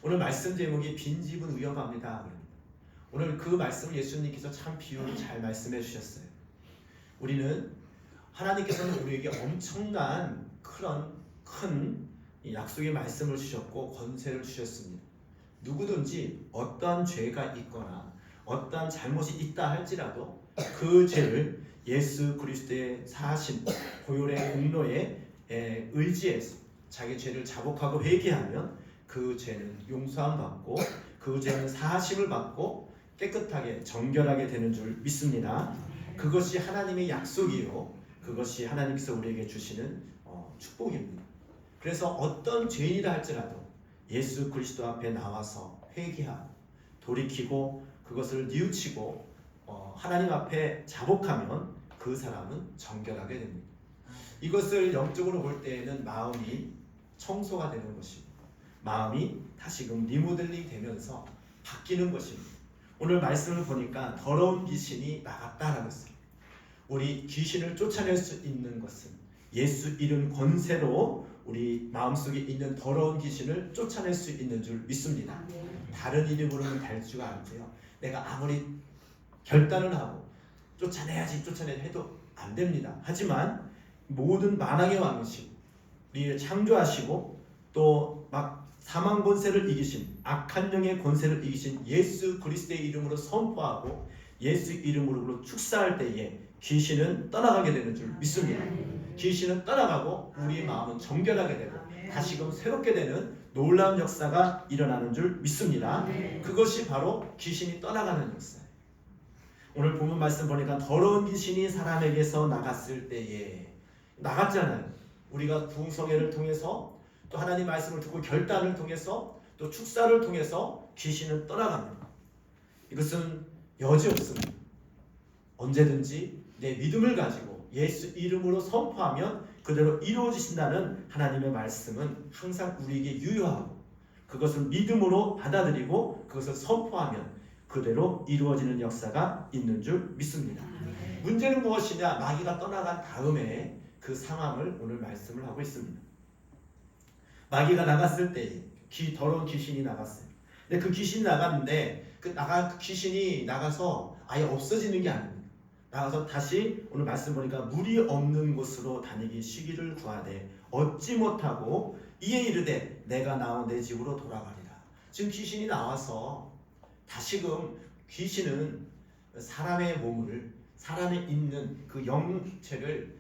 오늘 말씀 제목이 빈집은 위험합니다. 오늘 그 말씀을 예수님께서 참 비유로 잘 말씀해 주셨어요. 우리는 하나님께서는 우리에게 엄청난 큰 약속의 말씀을 주셨고 권세를 주셨습니다. 누구든지 어떠한 죄가 있거나 어떠한 잘못이 있다 할지라도 그 죄를 예수 그리스도의 사하심 보혈의 공로에 의지해서 자기 죄를 자복하고 회개하면 그 죄는 용서함 받고 그 죄는 사하심을 받고 깨끗하게 정결하게 되는 줄 믿습니다. 그것이 하나님의 약속이요, 그것이 하나님께서 우리에게 주시는 축복입니다. 그래서 어떤 죄인이라 할지라도 예수 그리스도 앞에 나와서 회개하고 돌이키고 그것을 뉘우치고 하나님 앞에 자복하면 그 사람은 정결하게 됩니다. 이것을 영적으로 볼 때에는 마음이 청소가 되는 것입니다. 마음이 다시금 리모델링 되면서 바뀌는 것입니다. 오늘 말씀을 보니까 더러운 귀신이 나갔다라고 했어요. 우리 귀신을 쫓아낼 수 있는 것은 예수 이름 권세로 우리 마음속에 있는 더러운 귀신을 쫓아낼 수 있는 줄 믿습니다. 다른 이름으로는 될 수가 않고요. 내가 아무리 결단을 하고 쫓아내야지 해도 안 됩니다. 하지만 모든 만왕의 왕이시고 우리를 창조하시고 또 막 사망 권세를 이기신 악한 영의 권세를 이기신 예수 그리스도의 이름으로 선포하고 예수 이름으로 축사할 때에 귀신은 떠나가게 되는 줄 믿습니다. 귀신은 떠나가고 우리의 마음은 정결하게 되고 다시금 새롭게 되는 놀라운 역사가 일어나는 줄 믿습니다. 그것이 바로 귀신이 떠나가는 역사예요. 오늘 본문 말씀 보니까 더러운 귀신이 사람에게서 나갔을 때에 나갔잖아요. 우리가 부흥성회를 통해서 또 하나님 말씀을 듣고 결단을 통해서 또 축사를 통해서 귀신은 떠나갑니다. 이것은 여지 없습니다. 언제든지 내 믿음을 가지고 예수 이름으로 선포하면 그대로 이루어지신다는 하나님의 말씀은 항상 우리에게 유효하고 그것을 믿음으로 받아들이고 그것을 선포하면 그대로 이루어지는 역사가 있는 줄 믿습니다. 문제는 무엇이냐? 마귀가 떠나간 다음에 그 상황을 오늘 말씀을 하고 있습니다. 마귀가 나갔을 때 더러운 귀신이 나갔어요. 근데 그 귀신이 나갔는데 그 귀신이 나가서 아예 없어지는 게 아닙니다. 나가서 다시 오늘 말씀 보니까 물이 없는 곳으로 다니기 시기를 구하되 얻지 못하고 이에 이르되 내가 나온 내 집으로 돌아가리라. 지금 귀신이 나와서 다시금 귀신은 사람의 몸을 사람에 있는 그 영체를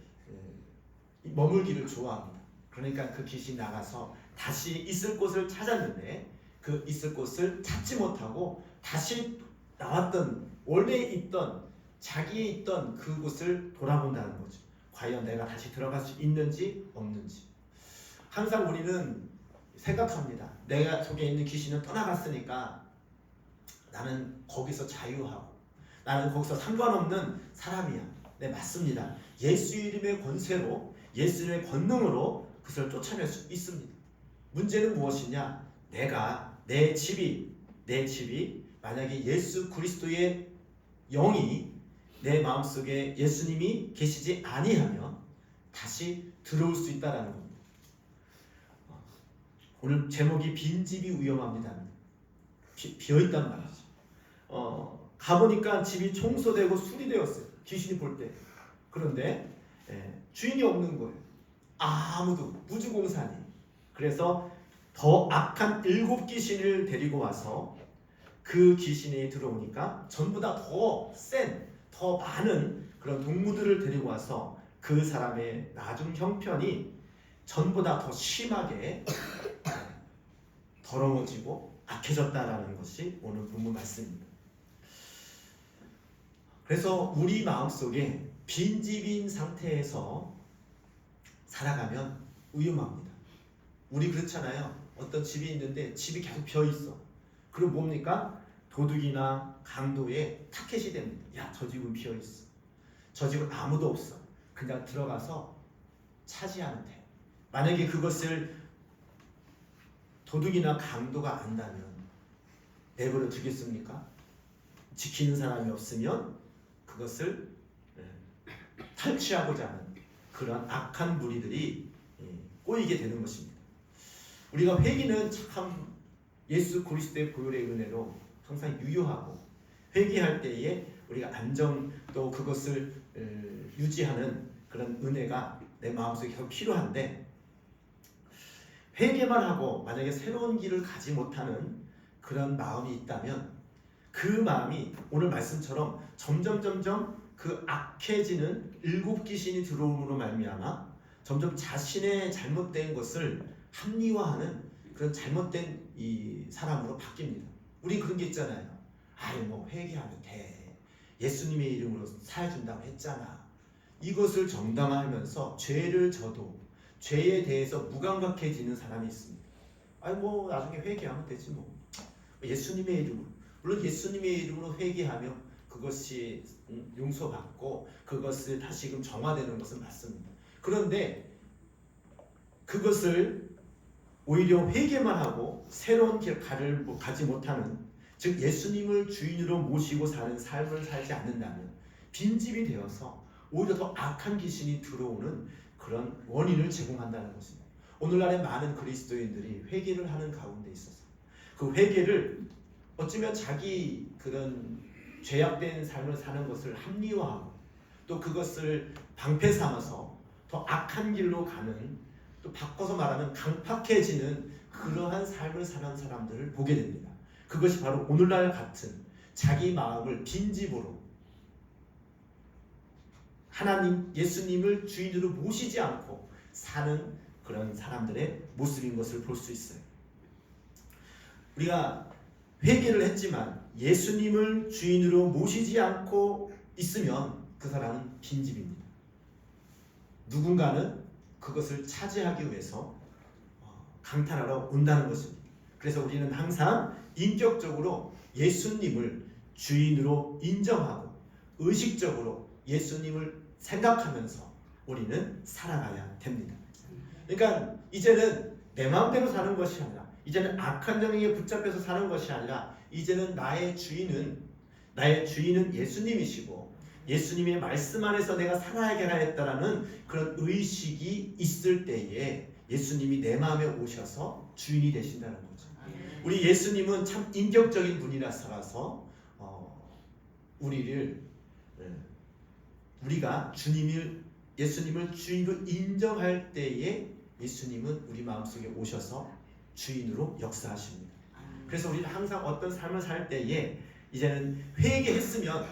머물기를 좋아합니다. 그러니까 그 귀신이 나가서 다시 있을 곳을 찾았는데 그 있을 곳을 찾지 못하고 다시 나왔던 원래 있던 자기에 있던 그곳을 돌아본다는 거죠. 과연 내가 다시 들어갈 수 있는지 없는지. 항상 우리는 생각합니다. 내가 속에 있는 귀신은 떠나갔으니까 나는 거기서 자유하고 나는 거기서 상관없는 사람이야. 네, 맞습니다. 예수 이름의 권세로 예수 이름의 권능으로 그것을 쫓아낼 수 있습니다. 문제는 무엇이냐? 내 집이 만약에 예수 그리스도의 영이 내 마음속에 예수님이 계시지 아니하면 다시 들어올 수 있다라는 겁니다. 오늘 제목이 빈집이 위험합니다. 비어있단 말이죠. 가보니까 집이 청소되고 수리되었어요. 귀신이 볼 때. 그런데 주인이 없는 거예요. 아무도 무주공산이. 그래서 더 악한 7 귀신을 데리고 와서 그 귀신이 들어오니까 전부 다 더 많은 그런 동무들을 데리고 와서 그 사람의 나중 형편이 전부 다 더 심하게 더러워지고 악해졌다라는 것이 오늘 본문 말씀입니다. 그래서 우리 마음속에 빈집인 상태에서 살아가면 위험합니다. 우리 그렇잖아요. 어떤 집이 있는데 집이 계속 비어있어. 그럼 뭡니까? 도둑이나 강도의 타켓이 됩니다. 야, 저 집은 비어있어. 저 집은 아무도 없어. 그냥 들어가서 차지하면 돼. 만약에 그것을 도둑이나 강도가 안다면 내버려 두겠습니까? 지키는 사람이 없으면 그것을 탈취하고자 하는 그런 악한 무리들이 꼬이게 되는 것입니다. 우리가 회개는 참 예수 그리스도의 보혈의 은혜로 항상 유효하고 회개할 때에 우리가 안정 또 그것을 유지하는 그런 은혜가 내 마음속에 계속 필요한데 회개만 하고 만약에 새로운 길을 가지 못하는 그런 마음이 있다면 그 마음이 오늘 말씀처럼 점점 그 악해지는 일곱 귀신이 들어옴으로 말미암아 점점 자신의 잘못된 것을 합리화하는 그런 잘못된 이 사람으로 바뀝니다. 우리 그런 게 있잖아요. 아니 뭐 회개하면 돼. 예수님의 이름으로 사해준다고 했잖아. 이것을 정당화하면서 죄를 져도 죄에 대해서 무감각해지는 사람이 있습니다. 아니 뭐 나중에 회개하면 되지 뭐. 예수님의 이름으로 물론 예수님의 이름으로 회개하며 그것이 용서받고 그것을 다시금 정화되는 것은 맞습니다. 그런데 그것을 오히려 회개만 하고 새로운 길을 가지 못하는 즉 예수님을 주인으로 모시고 사는 삶을 살지 않는다면 빈집이 되어서 오히려 더 악한 귀신이 들어오는 그런 원인을 제공한다는 것입니다. 오늘날의 많은 그리스도인들이 회개를 하는 가운데 있어서 그 회개를 어쩌면 자기 그런 죄악된 삶을 사는 것을 합리화하고 또 그것을 방패 삼아서 더 악한 길로 가는 또 바꿔서 말하면 강팍해지는 그러한 삶을 사는 사람들을 보게 됩니다. 그것이 바로 오늘날 같은 자기 마음을 빈집으로 하나님 예수님을 주인으로 모시지 않고 사는 그런 사람들의 모습인 것을 볼 수 있어요. 우리가 회개를 했지만 예수님을 주인으로 모시지 않고 있으면 그 사람은 빈집입니다. 누군가는 그것을 차지하기 위해서 강탈하러 온다는 것입니다. 그래서 우리는 항상 인격적으로 예수님을 주인으로 인정하고 의식적으로 예수님을 생각하면서 우리는 살아가야 됩니다. 그러니까 이제는 내 마음대로 사는 것이 아니라 이제는 악한 영에 붙잡혀서 사는 것이 아니라 이제는 나의 주인은 예수님이시고 예수님의 말씀 안에서 내가 살아야겠다 했다라는 그런 의식이 있을 때에 예수님이 내 마음에 오셔서 주인이 되신다는 거죠. 우리 예수님은 참 인격적인 분이라서 우리가 예수님을 주인으로 인정할 때에 예수님은 우리 마음속에 오셔서 주인으로 역사하십니다. 그래서 우리는 항상 어떤 삶을 살 때에 이제는 회개했으면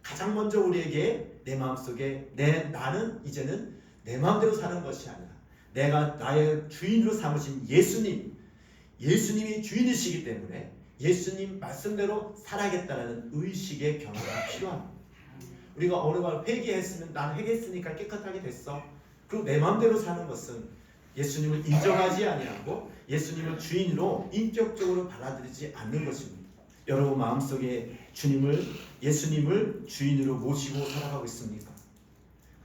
가장 먼저 우리에게 내 마음속에 나는 이제는 내 마음대로 사는 것이 아니라 내가 나의 주인으로 삼으신 예수님이 주인이시기 때문에 예수님 말씀대로 살아야겠다는 의식의 변화가 필요합니다. 우리가 어느 날 회개했으면 난 회개했으니까 깨끗하게 됐어. 그리고 내 마음대로 사는 것은 예수님을 인정하지 아니하고 예수님을 주인으로 인격적으로 받아들이지 않는 것입니다. 여러분 마음속에 예수님을 주인으로 모시고 살아가고 있습니까?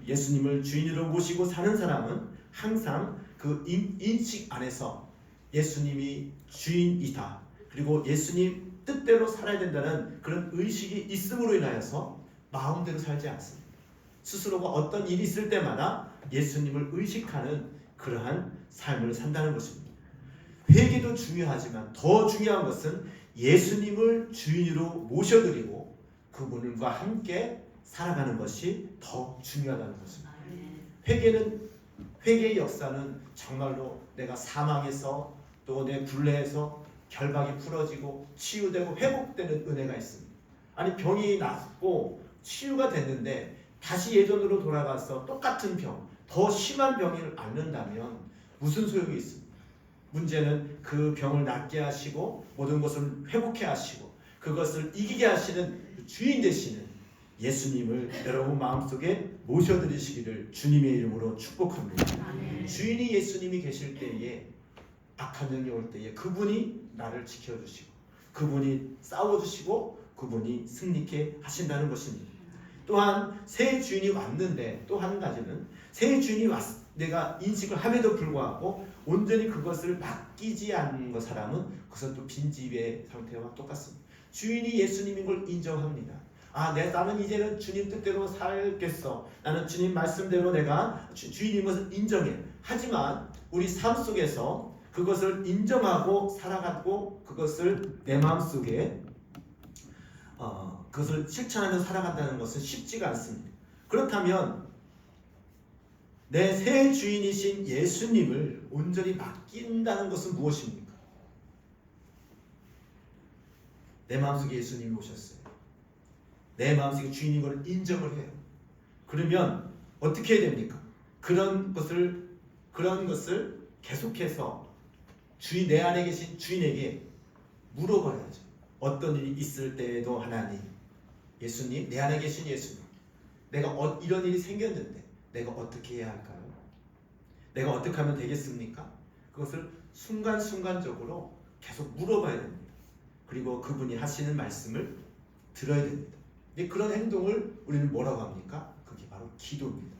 예수님을 주인으로 모시고 사는 사람은 항상 그 인식 안에서 예수님이 주인이다. 그리고 예수님 뜻대로 살아야 된다는 그런 의식이 있음으로 인하여서 마음대로 살지 않습니다. 스스로가 어떤 일이 있을 때마다 예수님을 의식하는 그러한 삶을 산다는 것입니다. 회개도 중요하지만 더 중요한 것은 예수님을 주인으로 모셔드리고 그분과 함께 살아가는 것이 더 중요하다는 것입니다. 회개의 역사는 정말로 내가 사망해서 또 내 굴레에서 결박이 풀어지고 치유되고 회복되는 은혜가 있습니다. 아니 병이 낫고 치유가 됐는데 다시 예전으로 돌아가서 똑같은 병, 더 심한 병을 앓는다면 무슨 소용이 있습니까? 문제는 그 병을 낫게 하시고 모든 것을 회복해 하시고 그것을 이기게 하시는 주인 되시는 예수님을 여러분 마음속에 모셔드리시기를 주님의 이름으로 축복합니다. 아멘. 주인이 예수님이 계실 때에 악한 영이 올 때에 그분이 나를 지켜주시고 그분이 싸워주시고 그분이 승리케 하신다는 것입니다. 또한 새 주인이 왔는데 또 한 가지는 새 주인이 내가 인식을 함에도 불구하고 온전히 그것을 맡기지 않는 그 사람은 그것은 또 빈집의 상태와 똑같습니다. 주인이 예수님인 걸 인정합니다. 나는 이제는 주님 뜻대로 살겠어. 나는 주님 말씀대로 내가 주인인 것을 인정해. 하지만 우리 삶 속에서 그것을 인정하고 살아가고 그것을 내 마음속에 그것을 실천하며 살아간다는 것은 쉽지가 않습니다. 그렇다면 내 새 주인이신 예수님을 온전히 맡긴다는 것은 무엇입니까? 내 마음속에 예수님이 오셨어요. 내 마음속에 주인인 것을 인정을 해요. 그러면 어떻게 해야 됩니까? 그런 것을 계속해서 내 안에 계신 주인에게 물어봐야죠. 어떤 일이 있을 때에도 하나님, 예수님, 내 안에 계신 예수님, 내가 이런 일이 생겼는데 내가 어떻게 해야 할까요? 내가 어떻게 하면 되겠습니까? 그것을 순간순간적으로 계속 물어봐야 됩니다. 그리고 그분이 하시는 말씀을 들어야 됩니다. 그런 행동을 우리는 뭐라고 합니까? 그게 바로 기도입니다.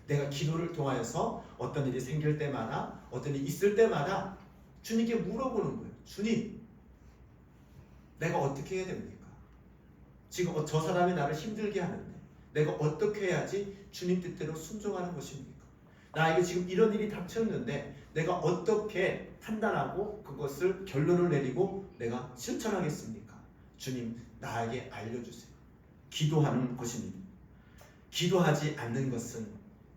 내가 기도를 통하여서 어떤 일이 생길 때마다, 어떤 일이 있을 때마다 주님께 물어보는 거예요. 주님, 내가 어떻게 해야 됩니까? 지금 저 사람이 나를 힘들게 하는데 내가 어떻게 해야지 주님 뜻대로 순종하는 것입니까? 나에게 지금 이런 일이 닥쳤는데 내가 어떻게 판단하고 그것을 결론을 내리고 내가 실천하겠습니까? 주님, 나에게 알려주세요. 기도하는 것입니다. 기도하지 않는 것은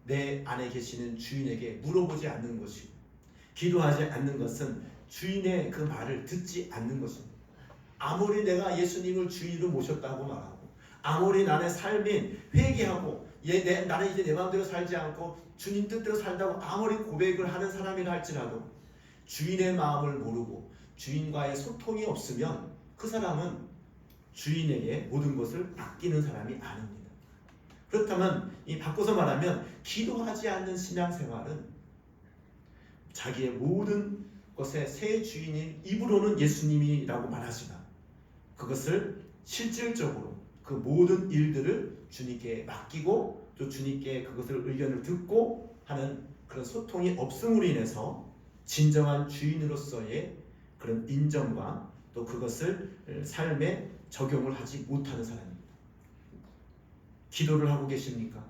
내 안에 계시는 주인에게 물어보지 않는 것이고, 기도하지 않는 것은 주인의 그 말을 듣지 않는 것입니다. 아무리 내가 예수님을 주인으로 모셨다고 말하고, 아무리 나의 삶이 회개하고 나는 이제 내 마음대로 살지 않고 주님 뜻대로 살다고 아무리 고백을 하는 사람이라 할지라도 주인의 마음을 모르고 주인과의 소통이 없으면 그 사람은 주인에게 모든 것을 맡기는 사람이 아닙니다. 그렇다면 바꿔서 말하면 기도하지 않는 신앙생활은 자기의 모든 것의 새 주인인 입으로는 예수님이라고 말하지만 그것을 실질적으로 그 모든 일들을 주님께 맡기고 또 주님께 그것을 의견을 듣고 하는 그런 소통이 없음으로 인해서 진정한 주인으로서의 그런 인정과 또 그것을 삶에 적용을 하지 못하는 사람입니다. 기도를 하고 계십니까?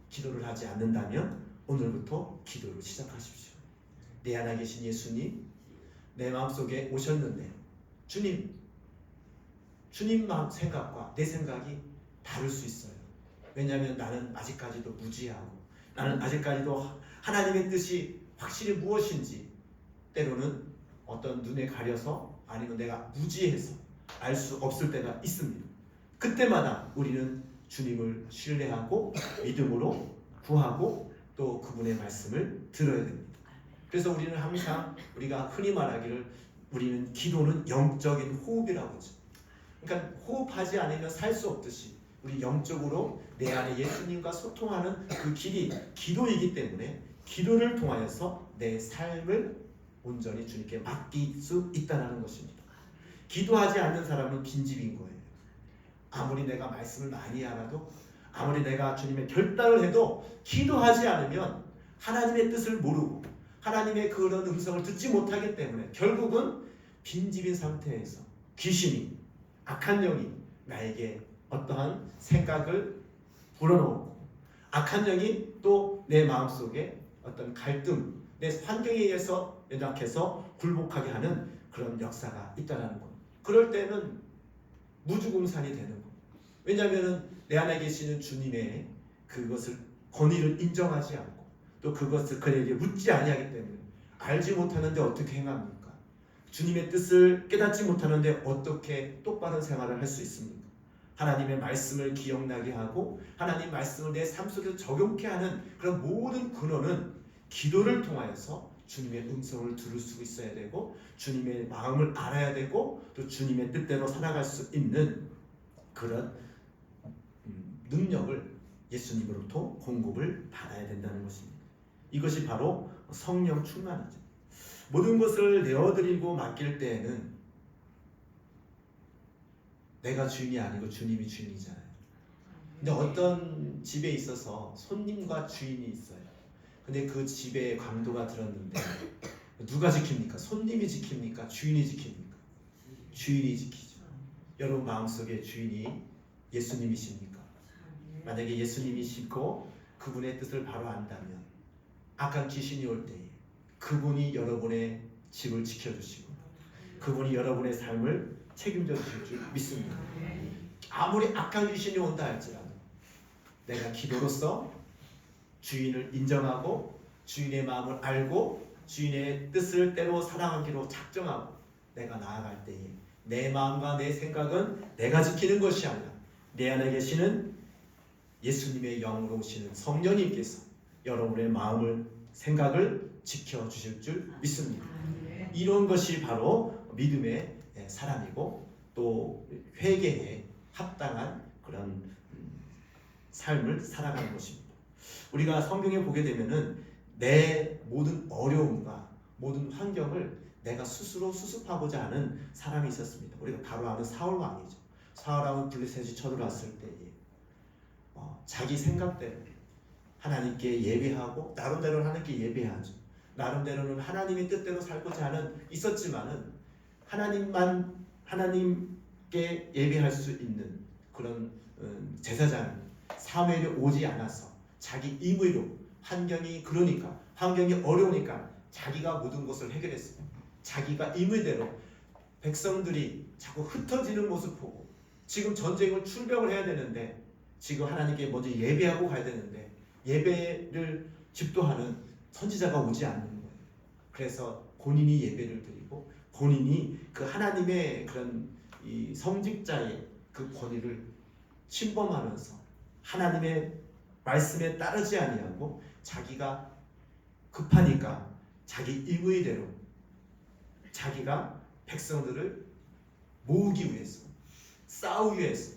기도를 하지 않는다면 오늘부터 기도를 시작하십시오. 내 안에 계신 예수님, 내 마음속에 오셨는데 주님 마음 생각과 내 생각이 다를 수 있어요. 왜냐하면 나는 아직까지도 무지하고 나는 아직까지도 하나님의 뜻이 확실히 무엇인지 때로는 어떤 눈에 가려서 아니면 내가 무지해서 알 수 없을 때가 있습니다. 그때마다 우리는 주님을 신뢰하고 믿음으로 구하고 또 그분의 말씀을 들어야 됩니다. 그래서 우리는 항상 우리가 흔히 말하기를 우리는 기도는 영적인 호흡이라고 하죠. 그러니까 호흡하지 않으면 살 수 없듯이 우리 영적으로 내 안에 예수님과 소통하는 그 길이 기도이기 때문에 기도를 통하여서 내 삶을 온전히 주님께 맡길 수 있다는 것입니다. 기도하지 않는 사람은 빈집인 거예요. 아무리 내가 말씀을 많이 알아도 아무리 내가 주님의 결단을 해도 기도하지 않으면 하나님의 뜻을 모르고 하나님의 그런 음성을 듣지 못하기 때문에 결국은 빈집인 상태에서 귀신이 악한 영이 나에게 어떠한 생각을 불어넣고 악한 영이 또 내 마음속에 어떤 갈등, 내 환경에 의해서 연약해서 굴복하게 하는 그런 역사가 있다는 것. 그럴 때는 무주공산이 되는 것. 왜냐하면 내 안에 계시는 주님의 그것을 권위를 인정하지 않고 또 그것을 그에게 묻지 아니하기 때문에 알지 못하는데 어떻게 행합니까? 주님의 뜻을 깨닫지 못하는데 어떻게 똑바른 생활을 할 수 있습니까? 하나님의 말씀을 기억나게 하고 하나님 말씀을 내 삶 속에 적용케 하는 그런 모든 근원은 기도를 통하여서 주님의 음성을 들을 수 있어야 되고 주님의 마음을 알아야 되고 또 주님의 뜻대로 살아갈 수 있는 그런 능력을 예수님으로부터 공급을 받아야 된다는 것입니다. 이것이 바로 성령 충만이죠. 모든 것을 내어드리고 맡길 때에는 내가 주인이 아니고 주님이 주인이잖아요. 근데 어떤 집에 있어서 손님과 주인이 있어요. 근데 그 집에 강도가 들었는데 누가 지킵니까? 손님이 지킵니까? 주인이 지킵니까? 주인이 지키죠. 여러분 마음속에 주인이 예수님이십니까? 만약에 예수님이시고 그분의 뜻을 바로 안다면 악한 귀신이 올 때에 그분이 여러분의 집을 지켜주시고 그분이 여러분의 삶을 책임져 주실 줄 믿습니다. 아무리 악한 귀신이 온다 할지라도 내가 기도로서 주인을 인정하고 주인의 마음을 알고 주인의 뜻을 때로 사랑하기로 작정하고 내가 나아갈 때에 내 마음과 내 생각은 내가 지키는 것이 아니라 내 안에 계시는 예수님의 영으로 오시는 성령님께서 여러분의 마음을 생각을 지켜주실 줄 믿습니다. 이런 것이 바로 믿음의 사람이고 또 회개에 합당한 그런 삶을 살아가는 것입니다. 우리가 성경에 보게 되면은 내 모든 어려움과 모든 환경을 내가 스스로 수습하고자 하는 사람이 있었습니다. 우리가 바로 아는 사울 왕이죠. 사울 왕은 블레셋이 쳐들어왔을 때에 자기 생각대로 하나님께 예배하고 나름대로는 하나님께 예배하죠. 나름대로는 하나님의 뜻대로 살고자 하는 있었지만은 하나님께 예배할 수 있는 그런 제사장 사무엘이 오지 않아서 자기 임의로 환경이 어려우니까 자기가 모든 것을 해결했어요. 자기가 임의대로 백성들이 자꾸 흩어지는 모습 보고 지금 전쟁을 출병을 해야 되는데 지금 하나님께 먼저 예배하고 가야 되는데 예배를 집도하는 선지자가 오지 않는 거예요. 그래서 본인이 예배를 드리고 본인이 그 하나님의 그런 이 성직자의 그 권위를 침범하면서 하나님의 말씀에 따르지 아니하고 자기가 급하니까 자기 임의대로 자기가 백성들을 모으기 위해서 싸우기 위해서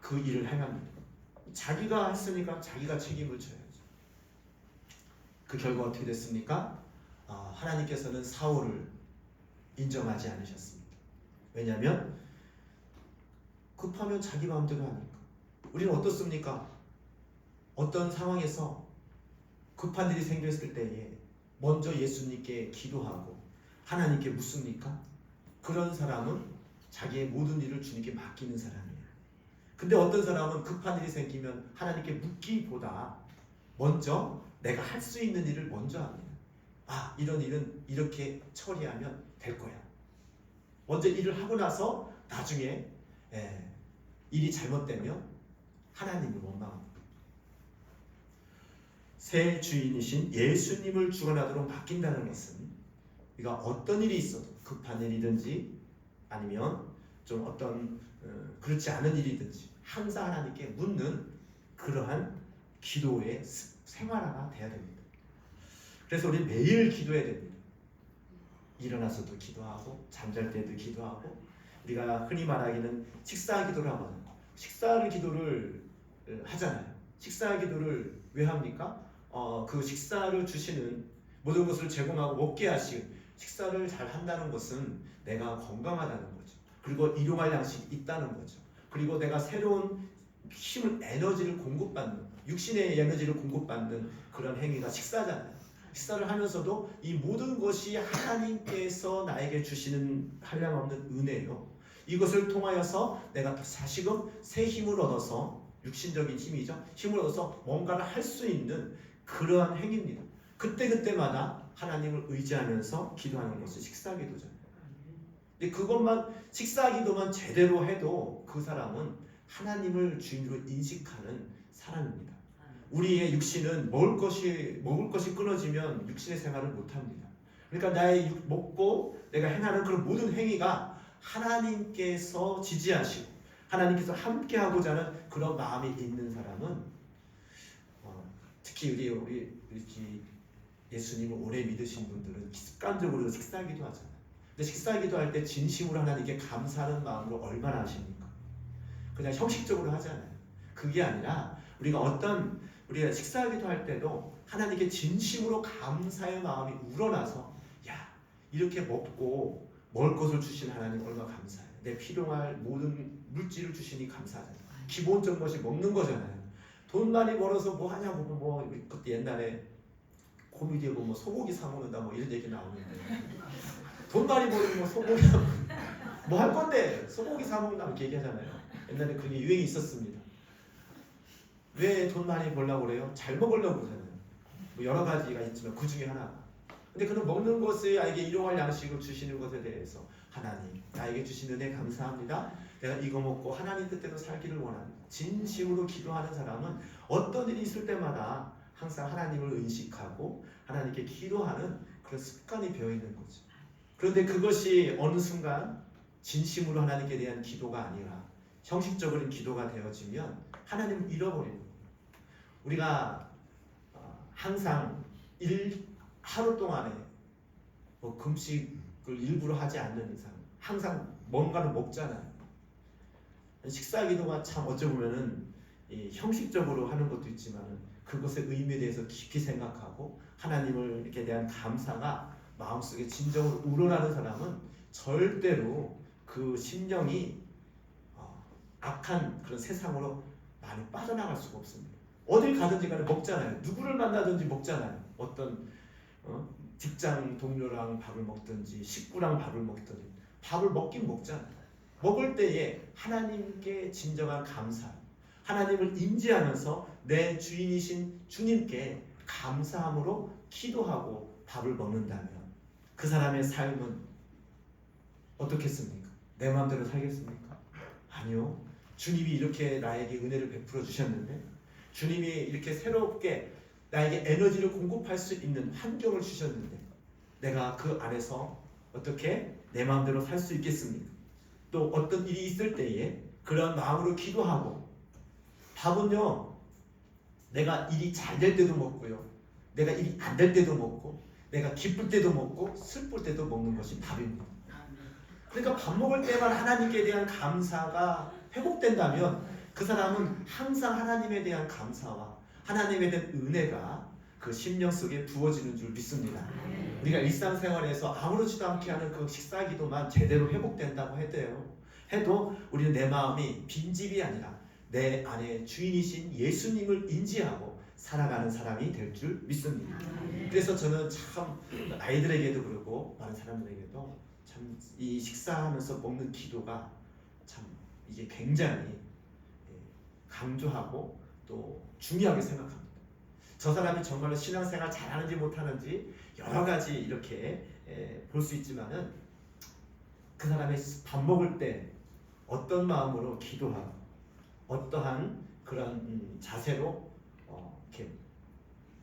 그 일을 행합니다. 자기가 했으니까 자기가 책임을 져야죠. 그 결과 어떻게 됐습니까? 하나님께서는 사울을 인정하지 않으셨습니다. 왜냐하면 급하면 자기 마음대로 하니까. 우리는 어떻습니까? 어떤 상황에서 급한 일이 생겼을 때에 먼저 예수님께 기도하고 하나님께 묻습니까? 그런 사람은 자기의 모든 일을 주님께 맡기는 사람이에요. 근데 어떤 사람은 급한 일이 생기면 하나님께 묻기보다 먼저 내가 할 수 있는 일을 먼저 합니다. 이런 일은 이렇게 처리하면 될 거야. 먼저 일을 하고 나서 나중에 일이 잘못되면 하나님을 원망합니다. 새 주인이신 예수님을 주관하도록 맡긴다는 것은 우리가 어떤 일이 있어도 급한 일이든지 아니면 좀 어떤 그렇지 않은 일이든지 항상 하나님께 묻는 그러한 기도의 생활화가 돼야 됩니다. 그래서 우리 매일 기도해야 됩니다. 일어나서도 기도하고 잠잘 때도 기도하고 우리가 흔히 말하기는 식사 기도를 하거든요. 기도를 하잖아요. 식사 기도를 왜 합니까? 그 식사를 주시는 모든 것을 제공하고 먹게 하시고 식사를 잘 한다는 것은 내가 건강하다는 거죠. 그리고 일용할 양식이 있다는 거죠. 그리고 내가 새로운 에너지를 공급받는 육신의 에너지를 공급받는 그런 행위가 식사잖아요. 식사를 하면서도 이 모든 것이 하나님께서 나에게 주시는 한량없는 은혜요. 이것을 통하여서 내가 다시금 새 힘을 얻어서 육신적인 힘이죠. 힘을 얻어서 뭔가를 할 수 있는 그러한 행위입니다. 그때마다 하나님을 의지하면서 기도하는 것이 식사기도잖아요. 근데 식사기도만 제대로 해도 그 사람은 하나님을 주인으로 인식하는 사람입니다. 우리의 육신은 먹을 것이 끊어지면 육신의 생활을 못합니다. 그러니까 먹고 내가 행하는 그런 모든 행위가 하나님께서 지지하시고 하나님께서 함께하고자 하는 그런 마음이 있는 사람은 특히 우리 예수님을 오래 믿으신 분들은 습관적으로 식사기도 하잖아요. 근데 식사기도 할 때 진심으로 하나님께 감사하는 마음으로 얼마나 하십니까? 그냥 형식적으로 하잖아요. 그게 아니라 우리가 식사기도 할 때도 하나님께 진심으로 감사의 마음이 우러나서 이렇게 먹고 먹을 것을 주신 하나님 얼마나 감사해요. 내 필요할 모든 물질을 주시니 감사하잖아요. 기본적인 것이 먹는 거잖아요. 돈 많이 벌어서 뭐 하냐고 그때 옛날에 코미디에 보면 소고기 사 먹는다 이런 얘기 나오는데 돈 많이 벌면 소고기 뭐 할 건데 소고기 사 먹는다 이렇게 얘기하잖아요. 옛날에 그게 유행이 있었습니다. 왜 돈 많이 벌려고 그래요? 잘 먹으려고 그러잖아요. 여러 가지가 있지만 그 중에 하나 근데 그는 먹는 것에 나에게 일용할 양식을 주시는 것에 대해서 하나님 나에게 주신 은혜 감사합니다. 내가 이거 먹고 하나님 뜻대로 살기를 원합니다. 진심으로 기도하는 사람은 어떤 일이 있을 때마다 항상 하나님을 의식하고 하나님께 기도하는 그런 습관이 배어 있는 거죠. 그런데 그것이 어느 순간 진심으로 하나님께 대한 기도가 아니라 형식적인 기도가 되어지면 하나님을 잃어버리는 거예요. 우리가 항상 하루 동안에 뭐 금식을 일부러 하지 않는 이상 항상 뭔가를 먹잖아요. 식사 기도가 참 어찌 보면은 형식적으로 하는 것도 있지만 그것의 의미에 대해서 깊이 생각하고 하나님을 이렇게 대한 감사가 마음속에 진정으로 우러나는 사람은 절대로 그 심령이 악한 그런 세상으로 많이 빠져나갈 수가 없습니다. 어딜 가든지 간에 먹잖아요. 누구를 만나든지 먹잖아요. 어떤 직장 동료랑 밥을 먹든지 식구랑 밥을 먹든지 밥을 먹긴 먹잖아요. 먹을 때에 하나님께 진정한 감사, 하나님을 인지하면서 내 주인이신 주님께 감사함으로 기도하고 밥을 먹는다면 그 사람의 삶은 어떻겠습니까? 내 마음대로 살겠습니까? 아니요. 주님이 이렇게 나에게 은혜를 베풀어 주셨는데 주님이 이렇게 새롭게 나에게 에너지를 공급할 수 있는 환경을 주셨는데 내가 그 안에서 어떻게 내 마음대로 살 수 있겠습니까? 또 어떤 일이 있을 때에 그런 마음으로 기도하고 밥은요 내가 일이 잘 될 때도 먹고요 내가 일이 안 될 때도 먹고 내가 기쁠 때도 먹고 슬플 때도 먹는 것이 밥입니다. 그러니까 밥 먹을 때만 하나님께 대한 감사가 회복된다면 그 사람은 항상 하나님에 대한 감사와 하나님에 대한 은혜가 그 심령 속에 부어지는 줄 믿습니다. 우리가 일상생활에서 아무렇지도 않게 하는 그 식사기도만 제대로 회복된다고 해도 우리는 내 마음이 빈집이 아니라 내 안에 주인이신 예수님을 인지하고 살아가는 사람이 될 줄 믿습니다. 그래서 저는 참 아이들에게도 그러고 많은 사람들에게도 참 이 식사하면서 먹는 기도가 참 이게 굉장히 강조하고 또 중요하게 생각합니다. 저 사람이 정말로 신앙생활 잘하는지 못하는지 여러 가지 이렇게 볼 수 있지만은 그 사람의 밥 먹을 때 어떤 마음으로 기도하고 어떠한 그런 자세로 이렇게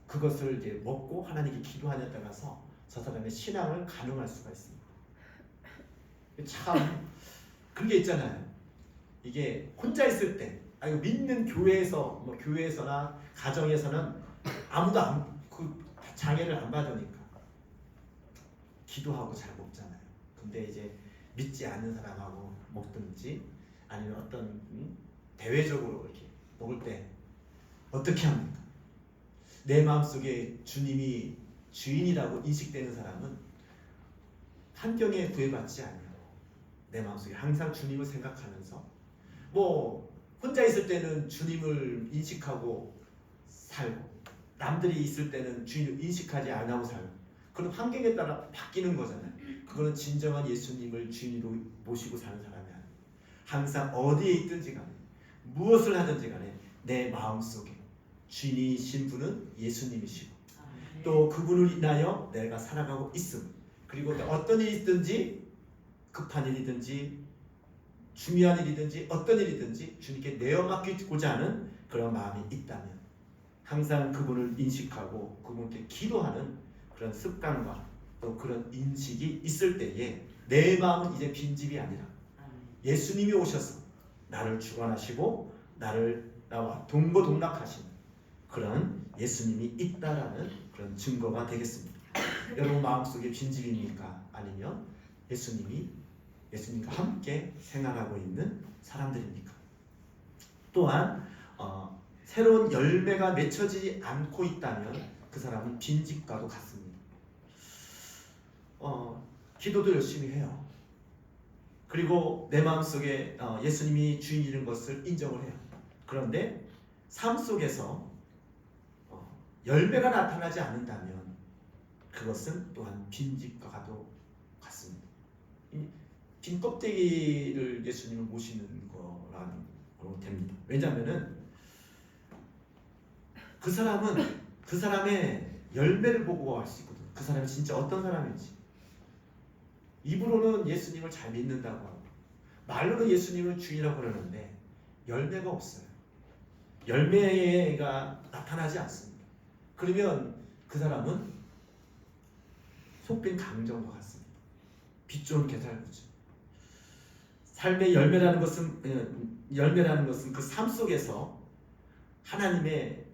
그것을 이제 먹고 하나님께 기도하냐에 따라서 저 사람의 신앙을 가늠할 수가 있습니다. 참 그런 게 있잖아요. 이게 혼자 있을 때, 아니 믿는 교회에서 뭐 교회에서나 가정에서는 아무도 그 장애를 안 받으니까 기도하고 잘 먹잖아요. 근데 이제 믿지 않는 사람하고 먹든지 아니면 어떤 대외적으로 이렇게 먹을 때 어떻게 합니까? 내 마음속에 주님이 주인이라고 인식되는 사람은 환경에 구애받지 않아요. 내 마음속에 항상 주님을 생각하면서 뭐 혼자 있을 때는 주님을 인식하고 살고 남들이 있을 때는 주님을 인식하지 않고 살고 그런 환경에 따라 바뀌는 거잖아요. 그거는 진정한 예수님을 주인으로 모시고 사는 사람이 아니에요. 항상 어디에 있든지 간에 무엇을 하든지 간에 내 마음속에 주인이신 분은 예수님이시고 또 그분을 인하여 내가 살아가고 있음. 그리고 어떤 일이 있든지 급한 일이든지 중요한 일이든지 어떤 일이든지 주님께 내어 맡기고자 하는 그런 마음이 있다면 항상 그분을 인식하고 그분께 기도하는 그런 습관과 또 그런 인식이 있을 때에 내 마음은 이제 빈집이 아니라 예수님이 오셔서 나를 주관하시고 나와 동고동락하시는 그런 예수님이 있다라는 그런 증거가 되겠습니다. 여러분 마음속에 빈집입니까? 아니면 예수님과 함께 생활하고 있는 사람들입니까? 또한 새로운 열매가 맺혀지지 않고 있다면 그 사람은 빈집과도 같습니다. 기도도 열심히 해요. 그리고 내 마음속에 예수님이 주인인 것을 인정을 해요. 그런데 삶 속에서 열매가 나타나지 않는다면 그것은 또한 빈집과도 같습니다. 빈 껍데기를 예수님을 모시는 거라는 거 됩니다. 왜냐하면은 그 사람은 그 사람의 열매를 보고 할 수 있거든요. 그 사람이 진짜 어떤 사람인지. 입으로는 예수님을 잘 믿는다고 하고 말로는 예수님을 주인이라고 그러는데 열매가 없어요. 열매가 나타나지 않습니다. 그러면 그 사람은 속빈 강정과 같습니다. 빛 좋은 게살구죠. 삶의 열매라는 것은 그 삶 속에서 하나님의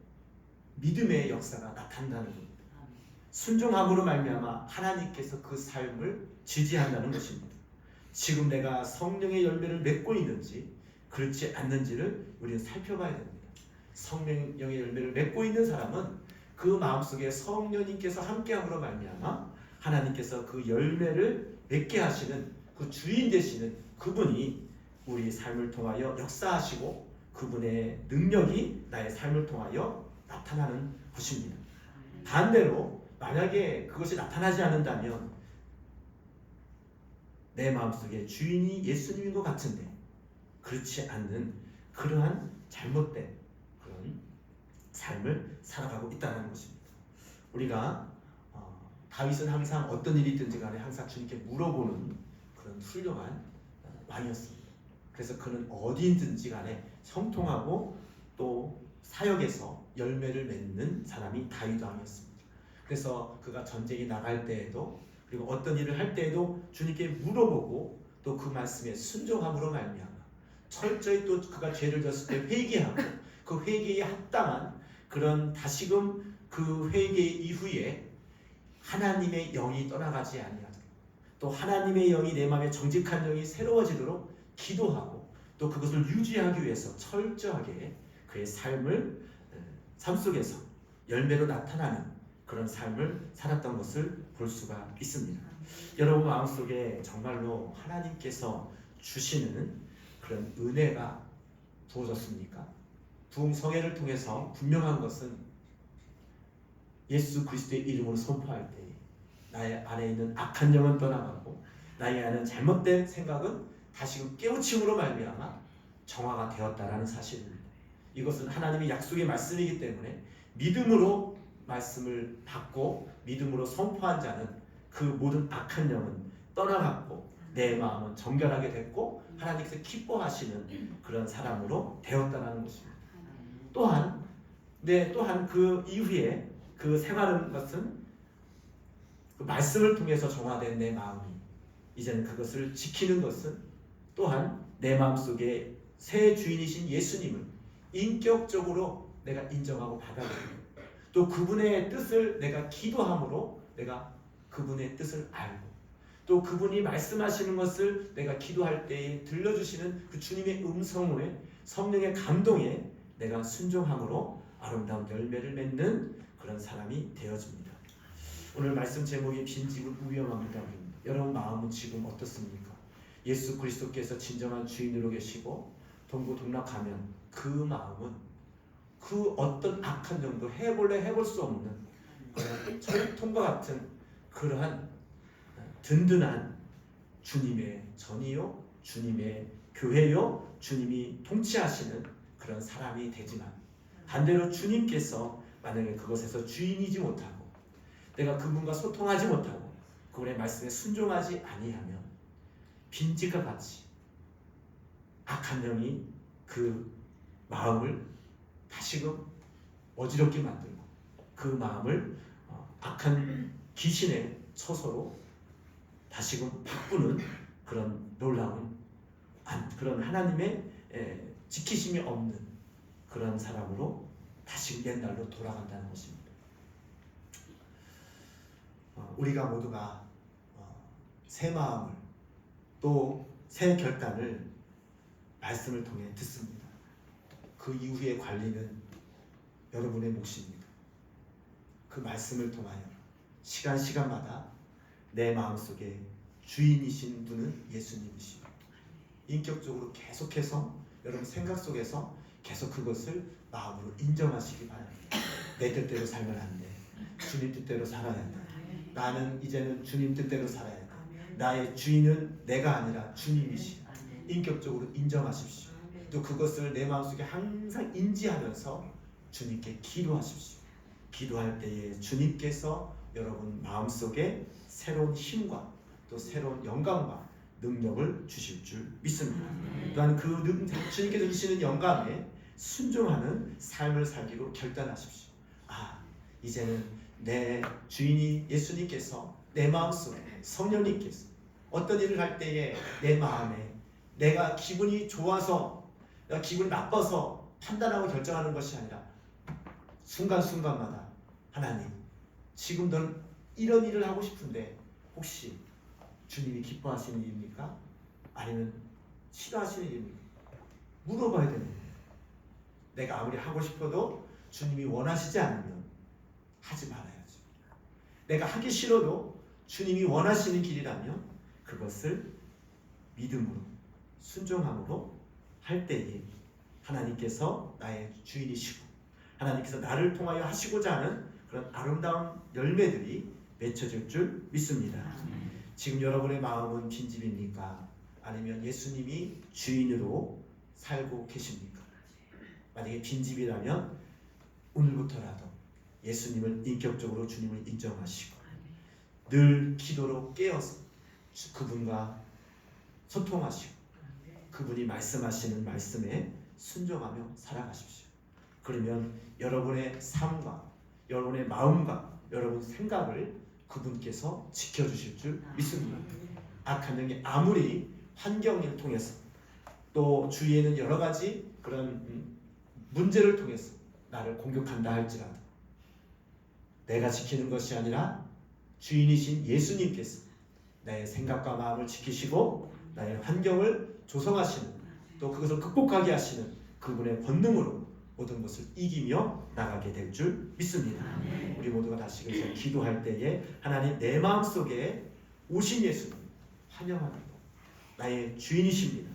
믿음의 역사가 나타난다는 겁니다. 순종함으로 말미암아 하나님께서 그 삶을 지지한다는 것입니다. 지금 내가 성령의 열매를 맺고 있는지 그렇지 않는지를 우리는 살펴봐야 됩니다. 성령의 열매를 맺고 있는 사람은 그 마음속에 성령님께서 함께함으로 말미암아 하나님께서 그 열매를 맺게 하시는 그 주인 되시는 그분이 우리 삶을 통하여 역사하시고 그분의 능력이 나의 삶을 통하여 나타나는 것입니다. 반대로 만약에 그것이 나타나지 않는다면 내 마음속에 주인이 예수님인 것 같은데 그렇지 않는 그러한 잘못된 그런 삶을 살아가고 있다는 것입니다. 우리가 다윗은 항상 어떤 일이 있든지 간에 항상 주님께 물어보는 그런 훌륭한 왕이었습니다. 그래서 그는 어디든지 간에 형통하고 또 사역에서 열매를 맺는 사람이 다윗 왕이었습니다. 그래서 그가 전쟁에 나갈 때에도 그리고 어떤 일을 할 때에도 주님께 물어보고 또 그 말씀에 순종함으로 말미암아 철저히 또 그가 죄를 졌을 때 회개하고 그 회개에 합당한 그런 다시금 그 회개 이후에 하나님의 영이 떠나가지 아니하도록 또 하나님의 영이 내 마음에 정직한 영이 새로워지도록 기도하고 또 그것을 유지하기 위해서 철저하게 그의 삶 속에서 열매로 나타나는 그런 삶을 살았던 것을 볼 수가 있습니다. 여러분 마음속에 정말로 하나님께서 주시는 그런 은혜가 부어졌습니까? 부흥성회를 통해서 분명한 것은 예수 그리스도의 이름으로 선포할 때 나의 안에 있는 악한 영은 떠나가고 나의 안에 잘못된 생각은 다시금 깨우침으로 말미암아 정화가 되었다라는 사실입니다. 이것은 하나님의 약속의 말씀이기 때문에 믿음으로 말씀을 받고 믿음으로 선포한 자는 그 모든 악한 영은 떠나갔고 내 마음은 정결하게 됐고 하나님께서 기뻐하시는 그런 사람으로 되었다는 것입니다. 또한 그 이후에 그 생활하는 것은 그 말씀을 통해서 정화된 내 마음이 이제는 그것을 지키는 것은 또한 내 마음속에 새 주인이신 예수님을 인격적으로 내가 인정하고 받아들이고 또 그분의 뜻을 내가 기도함으로 내가 그분의 뜻을 알고 또 그분이 말씀하시는 것을 내가 기도할 때에 들려주시는 그 주님의 음성에 성령의 감동에 내가 순종함으로 아름다운 열매를 맺는 그런 사람이 되어집니다. 오늘 말씀 제목이 빈집은 위험합니다. 여러분 마음은 지금 어떻습니까? 예수 그리스도께서 진정한 주인으로 계시고 동고동락하면 그 마음은 그 어떤 악한 영도 해볼 수 없는 그런 철통과 같은 그러한 든든한 주님의 전이요 주님의 교회요 주님이 통치하시는 그런 사람이 되지만 반대로 주님께서 만약에 그것에서 주인이지 못하고 내가 그분과 소통하지 못하고 그분의 말씀에 순종하지 아니하면 빈집과 같이 악한 영이 그 마음을 다시금 어지럽게 만들고 그 마음을 악한 귀신의 처소로 다시금 바꾸는 그런 놀라운 그런 하나님의 지키심이 없는 그런 사람으로 다시 옛날로 돌아간다는 것입니다. 우리가 모두가 새 마음을 또 새 결단을 말씀을 통해 듣습니다. 그 이후의 관리는 여러분의 몫입니다. 그 말씀을 통하여 시간마다 내 마음속에 주인이신 분은 예수님이시고 인격적으로 계속해서 여러분 생각 속에서 계속 그것을 마음으로 인정하시기 바랍니다. 내 뜻대로 살면 안 돼. 주님 뜻대로 살아야 돼. 나는 이제는 주님 뜻대로 살아야 돼. 나의 주인은 내가 아니라 주님이시. 인격적으로 인정하십시오. 또 그것을 내 마음속에 항상 인지하면서 주님께 기도하십시오. 기도할 때에 주님께서 여러분 마음속에 새로운 힘과 또 새로운 영감과 능력을 주실 줄 믿습니다. 또한 그 주님께서 주시는 영감에 순종하는 삶을 살기로 결단하십시오. 이제는 내 주인이 예수님께서 내 마음속에 성령님께서 어떤 일을 할 때에 내 마음에 내가 기분이 좋아서 내가 기분이 나빠서 판단하고 결정하는 것이 아니라 순간순간마다 하나님 지금 넌 이런 일을 하고 싶은데 혹시 주님이 기뻐하시는 일입니까? 아니면 싫어하시는 일입니까? 물어봐야 되는 거예요. 내가 아무리 하고 싶어도 주님이 원하시지 않으면 하지 말아야죠. 내가 하기 싫어도 주님이 원하시는 길이라면 그것을 믿음으로 순종함으로 할 때에 하나님께서 나의 주인이시고 하나님께서 나를 통하여 하시고자 하는 그런 아름다운 열매들이 맺혀질 줄 믿습니다. 지금 여러분의 마음은 빈집입니까? 아니면 예수님이 주인으로 살고 계십니까? 만약에 빈집이라면 오늘부터라도 예수님을 인격적으로 주님을 인정하시고 늘 기도로 깨어서 그분과 소통하시고 그분이 말씀하시는 말씀에 순종하며 살아가십시오. 그러면 여러분의 삶과 여러분의 마음과 여러분 생각을 그분께서 지켜주실 줄 믿습니다. 악한 영이 아무리 환경을 통해서 또 주위에는 여러 가지 그런 문제를 통해서 나를 공격한다 할지라도 내가 지키는 것이 아니라 주인이신 예수님께서 나의 생각과 마음을 지키시고 나의 환경을 조성하시는 또 그것을 극복하게 하시는 그분의 권능으로 모든 것을 이기며 나가게 될 줄 믿습니다. 우리 모두가 다시금 기도할 때에 하나님 내 마음속에 오신 예수님 환영합니다. 나의 주인이십니다.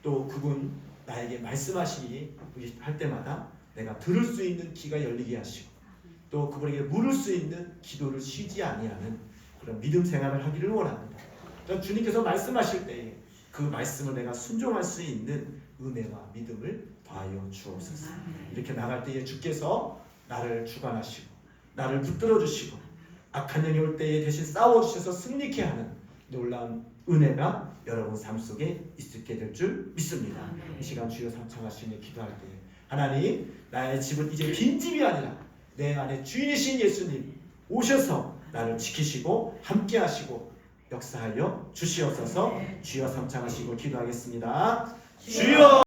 또 그분 나에게 말씀하시니 할 때마다 내가 들을 수 있는 귀가 열리게 하시고 또 그분에게 물을 수 있는 기도를 쉬지 아니하는 그런 믿음 생활을 하기를 원합니다. 주님께서 말씀하실 때에 그 말씀을 내가 순종할 수 있는 은혜와 믿음을 더하여 주옵소서. 이렇게 나갈 때에 주께서 나를 주관하시고 나를 붙들어 주시고 악한 영이 올 때에 대신 싸워주셔서 승리케 하는 놀라운 은혜가 여러분 삶 속에 있게 될 줄 믿습니다. 이 시간 주여 삼창하시며 기도할 때에 하나님 나의 집은 이제 빈집이 아니라 내 안에 주인이신 예수님 오셔서 나를 지키시고 함께 하시고 역사하여 주시옵소서. 주여 삼창하시고 기도하겠습니다. 주여